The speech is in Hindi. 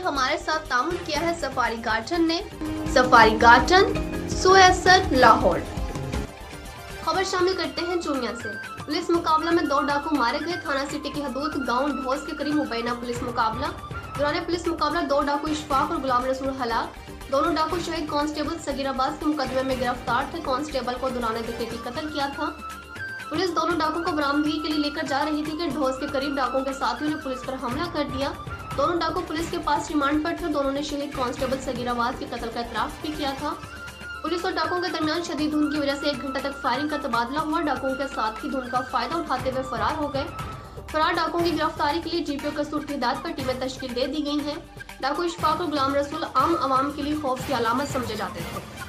हमारे साथ तामुल किया है सफारी गार्डन ने। सफारी गार्डन सुएसर लाहौर। खबर शामिल करते हैं चूनिया से। पुलिस मुकाबला में 2 डाकू मारे गए। थाना सिटी की हदूद गांव ढोस के करीब मुबैना पुलिस मुकाबला। दौरान पुलिस मुकाबला 2 डाकू इशफाक और गुलाम रसूल हलाक, दोनों डाकू शहीद कांस्टेबल सगीराबाद के मुकदमे में गिरफ्तार थे। कांस्टेबल को दौरान डकैती कत्ल किया था। पुलिस दोनों डाकू को बरामदगी के लिए लेकर जा रही थी कि ढोस के करीब डाकुओं के साथियों ने पुलिस पर हमला कर दिया। दोनों डाकू पुलिस के पास रिमांड पर थे। दोनों ने शहीद कांस्टेबल सगीराबाद के कत्ल का इतराफ भी किया था। पुलिस और डाकुओं के दरमियान शदीद धुंध की वजह से 1 घंटा तक फायरिंग का तबादला हुआ। डाकुओं के साथ ही धुंध का फायदा उठाते हुए फरार हो गए। फरार डाकुओं की गिरफ्तारी के लिए जीपीओ कसूर की हिदायत पर टीमें तश्कील दे दी गई हैं। डाकू इशफाक और गुलाम रसूल आम आवाम के लिए खौफ की अलामत समझे जाते थे।